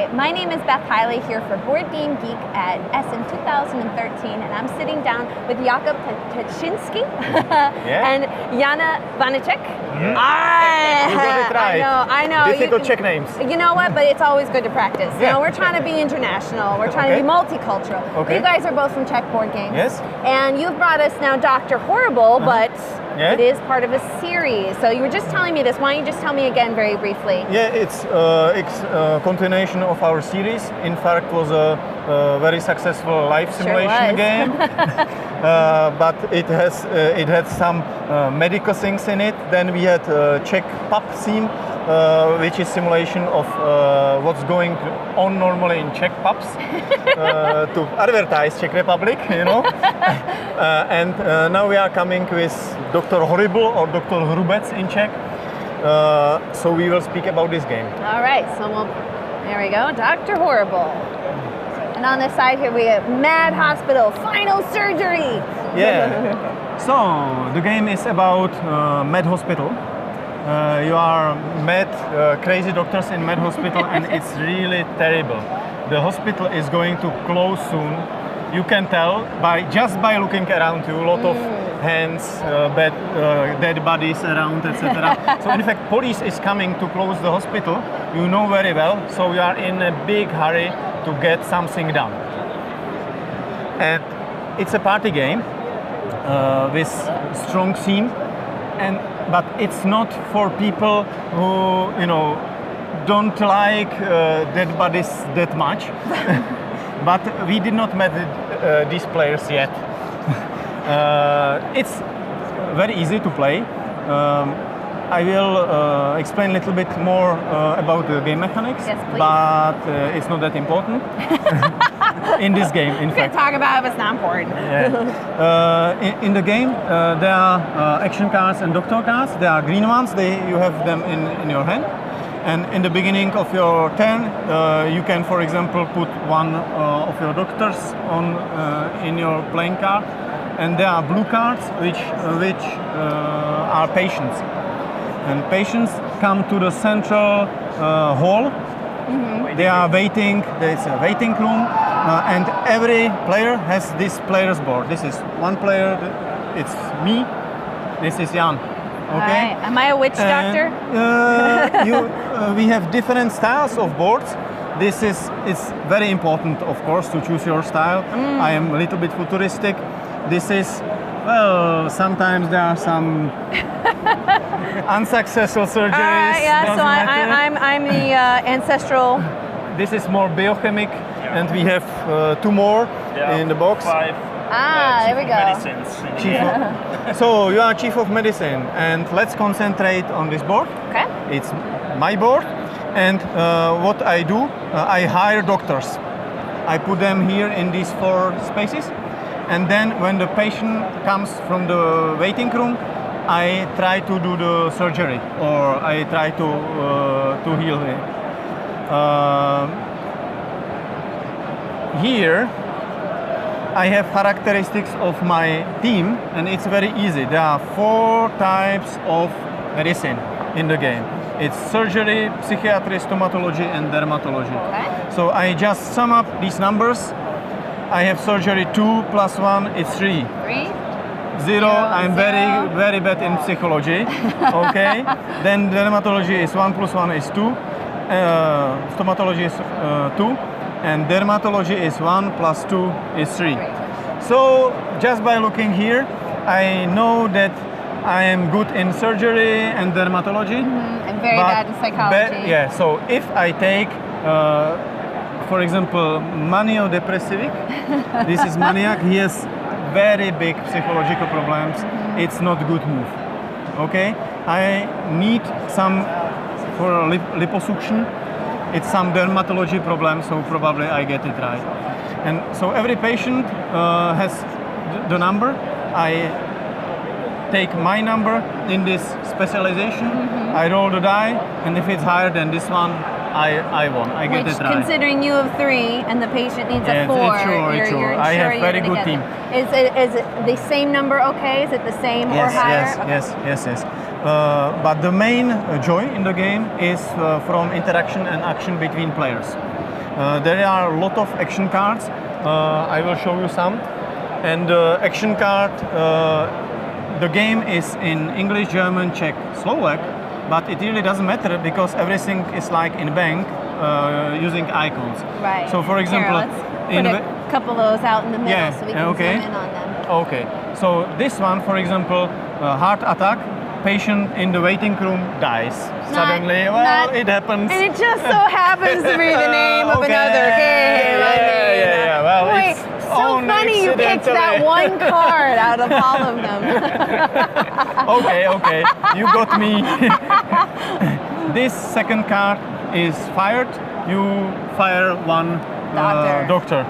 Hi, my name is Beth Hiley here for Board Game Geek at Essen 2013, and I'm sitting down with Jakub Taczynski and Jana Vanacek. You got it right. I know. Difficult Czech names. You know what? But it's always good to practice. You know, we're trying to be international. We're trying to be multicultural. Okay. You guys are both from Czech board games. Yes. And you've brought us now Dr. Horrible, but Yeah. it is part of a series. So you were just telling me this. Why don't you just tell me again very briefly? Yeah, it's a continuation of our series. In fact, was a very successful life simulation game, but it had some medical things in it. Then we had Czech pub theme, which is simulation of what's going on normally in Czech pubs to advertise Czech Republic, you know. And now we are coming with Dr. Horrible or Dr. Hrubec in Czech. So we will speak about this game. All right, so there we go, Dr. Horrible. And on this side here we have Mad Hospital, Final Surgery. Yeah. So the game is about Mad Hospital. You are mad, crazy doctors in Mad Hospital, and it's really terrible. The hospital is going to close soon. You can tell just by looking around you, a lot of hands, dead bodies around, etc. So in fact, police is coming to close the hospital. You know very well. So we are in a big hurry to get something done. And it's a party game with strong theme, but it's not for people who don't like dead bodies that much. But we did not meet these players yet. It's very easy to play. I will explain a little bit more about the game mechanics, yes, please. But it's not that important in this game, in We can fact. talk about it, but it's not important. Yeah. In the game, there are action cards and doctor cards. There are green ones, you have them in your hand. And in the beginning of your turn, you can, for example, put one of your doctors in your playing card. And there are blue cards, which are patients. And patients come to the central hall. They are waiting. There's a waiting room, and every player has this player's board. This is one player. It's me. This is Jan. Okay. Right. Am I a witch doctor? We have different styles of boards. It's very important, of course, to choose your style. I am a little bit futuristic. This is, well, sometimes there are some unsuccessful surgeries. Yeah, so I'm the ancestral. This is more biochemic, and we have two more in the box. There we go. So you are chief of medicine, and let's concentrate on this board. Okay. It's my board, and what I do, I hire doctors. I put them here in these 4 spaces, and then when the patient comes from the waiting room, I try to do the surgery, or I try to heal him. Here I have characteristics of my team, and it's very easy. There are 4 types of medicine in the game. It's surgery, psychiatry, stomatology, and dermatology. Okay. So I just sum up these numbers. I have surgery 2 plus 1, it's 3. 3. 0, I'm very bad in psychology. Okay. Then dermatology is 1 plus 1 is 2. Stomatology is 2. And dermatology is 1 plus 2 is 3. So just by looking here, I know that I am good in surgery and dermatology. I'm very bad in psychology. So if I take, for example, maniodepressive, this is maniac, he has very big psychological problems. It's not a good move. Okay? I need some for liposuction. It's some dermatology problem, so probably I get it right. And so every patient has the number. I take my number in this specialization. I roll the die, and if it's higher than this one, I won. I get it right. Considering you have 3 and the patient needs a 4, it's true. I have very good team. Is it the same number okay? Is it the same or higher? Yes. But the main joy in the game is from interaction and action between players. There are a lot of action cards. I will show you some. And the action card, the game is in English, German, Czech, Slovak, but it really doesn't matter because everything is like in bank using icons. Right. So for example, here, let's put a couple of those out in the middle so we can zoom in on them. Okay. So this one, for example, heart attack. Patient in the waiting room dies suddenly. It happens. And it just so happens to be the name of another game. Yeah. Well, boy, it's so funny you picked that one card out of all of them. Okay, you got me. This second card is fired. You fire one doctor.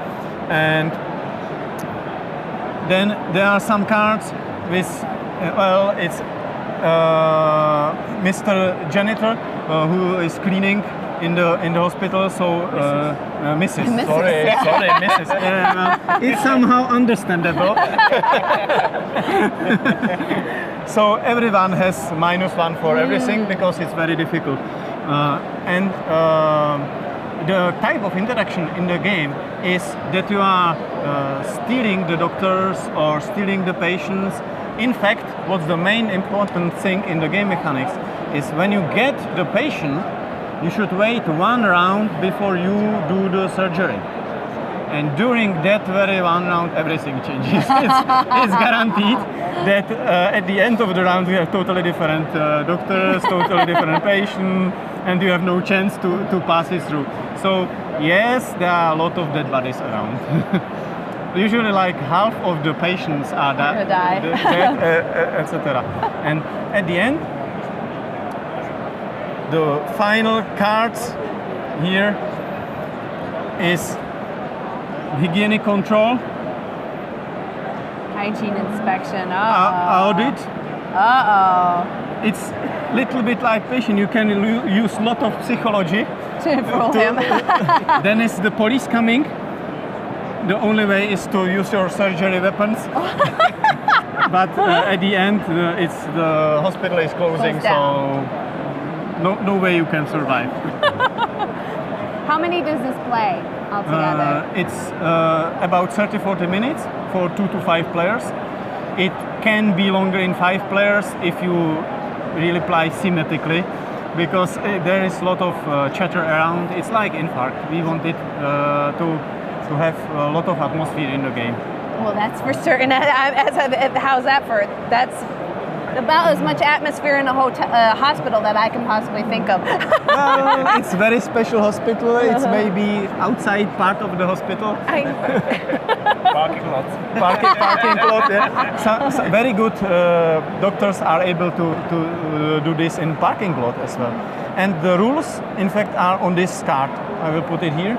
And then there are some cards with, it's Mr. Janitor who is cleaning in the hospital. So Mrs. Sorry, Mrs. It's somehow understandable. So everyone has -1 for everything because it's very difficult. And the type of interaction in the game is that you are stealing the doctors or stealing the patients. In fact, what's the main important thing in the game mechanics is when you get the patient, you should wait one round before you do the surgery. And during that very one round, everything changes. It's guaranteed that at the end of the round, we have totally different doctors, totally different patient, and you have no chance to pass it through. So yes, there are a lot of dead bodies around. Usually like half of the patients are dead, etc. And at the end, the final cards here is hygienic control, hygiene inspection, audit. It's a little bit like patient. You can use a lot of psychology to fool him. Then is the police coming. The only way is to use your surgery weapons. But at the end, the hospital is closing, so no way you can survive. How many does this play altogether? It's about 30-40 minutes for 2 to 5 players. It can be longer in 5 players if you really play thematically, because there is a lot of chatter around. It's like Infarct. We wanted to have a lot of atmosphere in the game. Well, that's for certain. How's that for? That's about as much atmosphere in a hospital that I can possibly think of. Well, it's a very special hospital. It's maybe outside part of the hospital. Parking lot. Parking lot. Yeah. So very good doctors are able to do this in parking lot as well. And the rules, in fact, are on this card. I will put it here.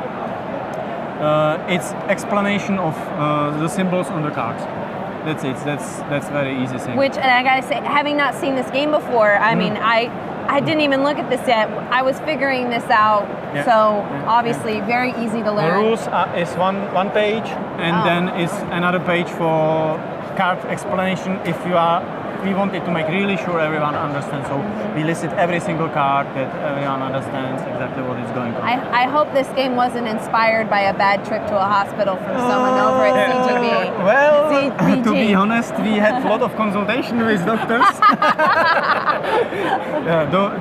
It's explanation of the symbols on the cards. That's it. That's very easy thing. Which, and I gotta say, having not seen this game before, I mean, I didn't even look at this yet. I was figuring this out, so obviously very easy to learn. The rules is one page, and then is another page for card explanation. We wanted to make really sure everyone understands, so we listed every single card that everyone understands exactly what is going on. I hope this game wasn't inspired by a bad trip to a hospital from someone over at CGB. Well, to be honest, we had a lot of consultation with doctors.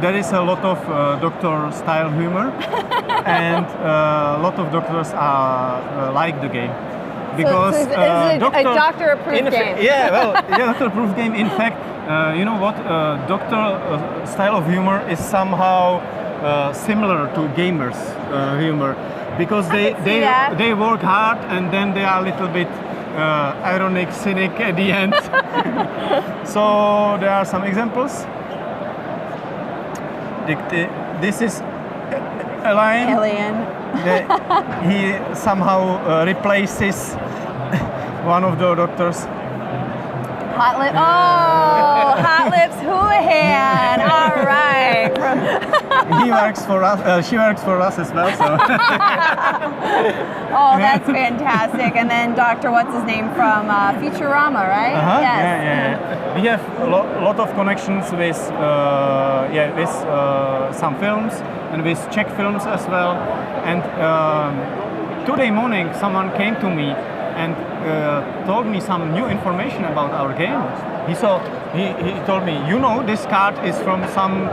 There is a lot of doctor-style humor, and a lot lot of doctors like the game. Because so it's a doctor-approved game. Yeah, well, doctor-approved game. In fact, you know what? Doctor style of humor is somehow similar to gamers' humor, because they work hard and then they are a little bit ironic, cynic at the end. So there are some examples. This is Alien. He somehow replaces one of the doctors. Hot Lips. Oh, Hot Lips Houlihan. All right. he works for us. She works for us as well. So. Oh, that's fantastic. And then Dr. What's his name from Futurama, right? Yes. Yeah. We have a lot of connections with some films and with Czech films as well. And today morning, someone came to me and told me some new information about our game. He told me, you know, this card is from some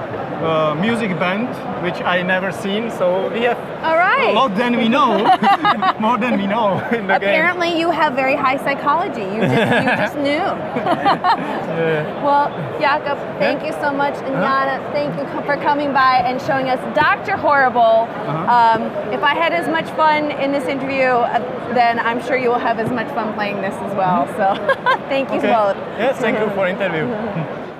music band which I never seen. So we have all right. a lot than we know, more than we know in the Apparently game. you have very high psychology. You just knew. Well, Jakob, thank you so much. And Jana, thank you for coming by and showing us Dr. Horrible. If I had as much fun in this interview, then I'm sure you will have as much fun playing this as well. So thank you both. Yes, thank you for the interview.